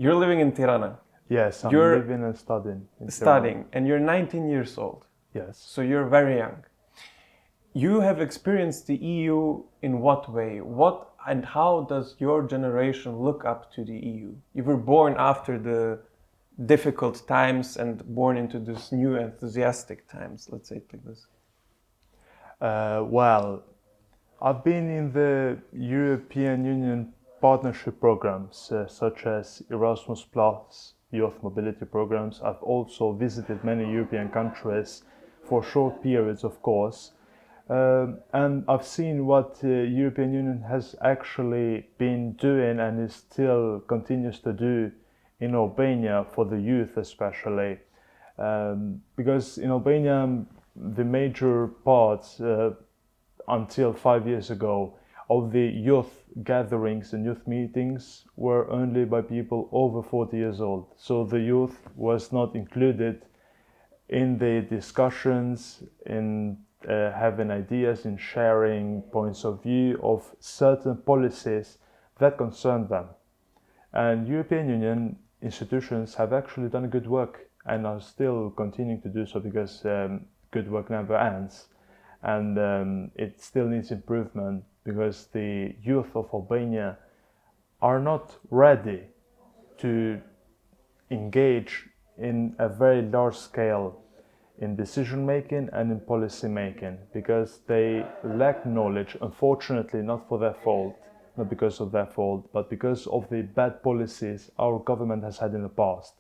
You're living in Tirana. Yes, I'm You're living and studying. Studying, and you're 19 years old. Yes. So you're very young. You have experienced the EU in what way? What and how does your generation look up to the EU? You were born after the difficult times and born into this new enthusiastic times, let's say it like this. Well, I've been in the European Union partnership programs such as Erasmus Plus, youth mobility programs. I've also visited many European countries for short periods, of course. And I've seen what the European Union has actually been doing and is still continues to do in Albania for the youth especially. Because in Albania, the major parts until 5 years ago of the youth gatherings and youth meetings were only by people over 40 years old. So the youth was not included in the discussions, in having ideas, in sharing points of view of certain policies that concern them. And European Union institutions have actually done good work and are still continuing to do so because good work never ends. And it still needs improvement because the youth of Albania are not ready to engage in a very large scale in decision making and in policy making because they lack knowledge, unfortunately not for their fault, not because of their fault, but because of the bad policies our government has had in the past.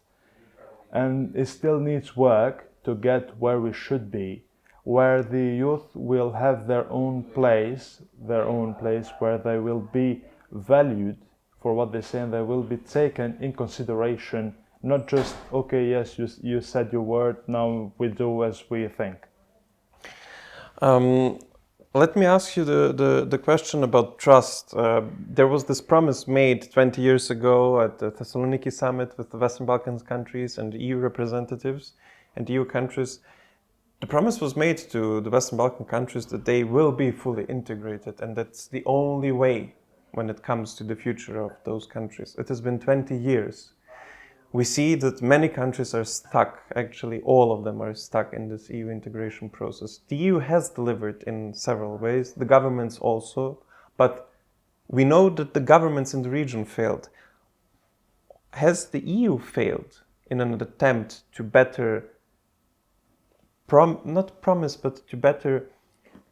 And it still needs work to get where we should be, where the youth will have their own place where they will be valued for what they say and they will be taken in consideration, not just, okay, yes, you said your word, now we do as we think. Let me ask you the question about trust. There was this promise made 20 years ago at the Thessaloniki Summit with the Western Balkans countries and EU representatives and EU countries. The promise was made to the Western Balkan countries that they will be fully integrated, and that's the only way when it comes to the future of those countries. It has been 20 years. We see that many countries are stuck, actually all of them are stuck in this EU integration process. The EU has delivered in several ways, the governments also, but we know that the governments in the region failed. Has the EU failed in an attempt to better not promise, but to better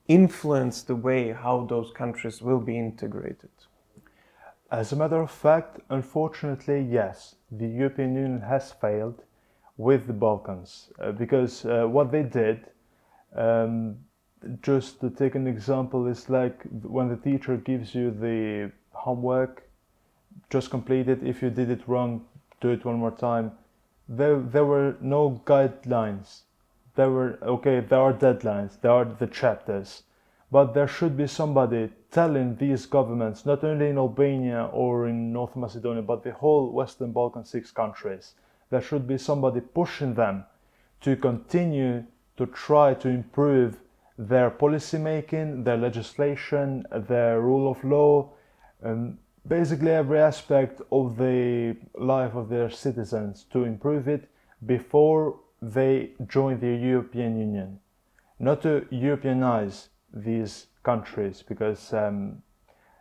influence the way how those countries will be integrated? As a matter of fact, unfortunately, yes, the European Union has failed with the Balkans because what they did, just to take an example, is like when the teacher gives you the homework, just complete it. If you did it wrong, do it one more time. There were no guidelines. There are deadlines, there are the chapters, but there should be somebody telling these governments, not only in Albania or in North Macedonia, but the whole Western Balkan 6 countries, there should be somebody pushing them to continue to try to improve their policy making, their legislation, their rule of law, basically every aspect of the life of their citizens to improve it before they join the European Union. Not to Europeanize these countries, because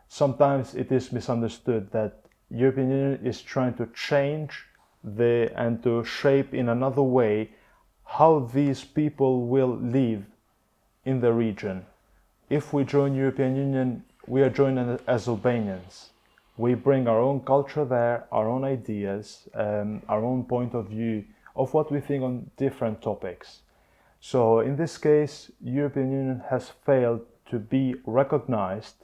sometimes it is misunderstood that European Union is trying to change and to shape in another way how these people will live in the region. If we join European Union, we are joining as Albanians. We bring our own culture there, our own ideas, our own point of view of what we think on different topics. So in this case, European Union has failed to be recognized,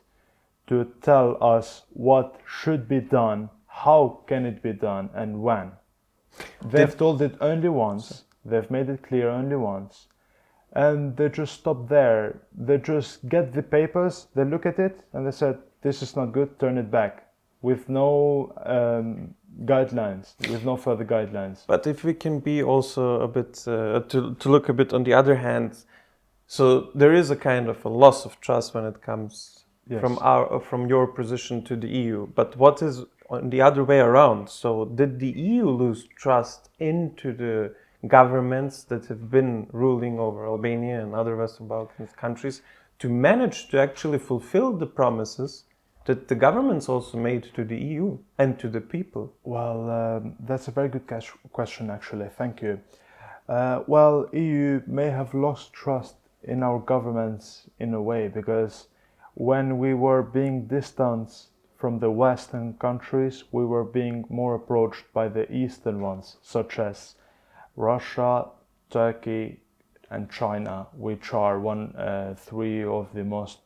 to tell us what should be done, how can it be done, and when. They've told it only once, they've made it clear only once, and they just stop there. They just get the papers, they look at it, and they said, this is not good, turn it back, with no guidelines, with no further guidelines. But if we can be also a bit, to look a bit on the other hand, so there is a kind of a loss of trust when it comes Yes. from your position to the EU. But what is on the other way around? So did the EU lose trust into the governments that have been ruling over Albania and other Western Balkans countries to manage to actually fulfill the promises that the governments also made to the EU and to the people? Well, that's a very good question, actually. Thank you. Well, EU may have lost trust in our governments in a way, because when we were being distanced from the Western countries, we were being more approached by the Eastern ones, such as Russia, Turkey, and China, which are three of the most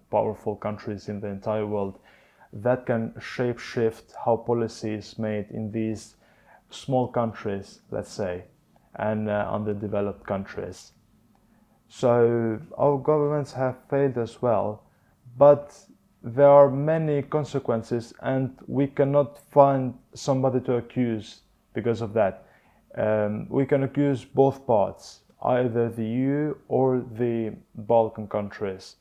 powerful countries in the entire world, that can shape-shift how policy is made in these small countries, let's say, and underdeveloped countries. So our governments have failed as well, but there are many consequences, and we cannot find somebody to accuse because of that. We can accuse both parts, either the EU or the Balkan countries,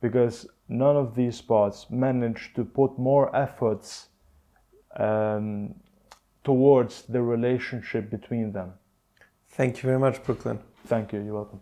because none of these parts managed to put more efforts towards the relationship between them. Thank you very much, Brooklyn. Thank you, you're welcome.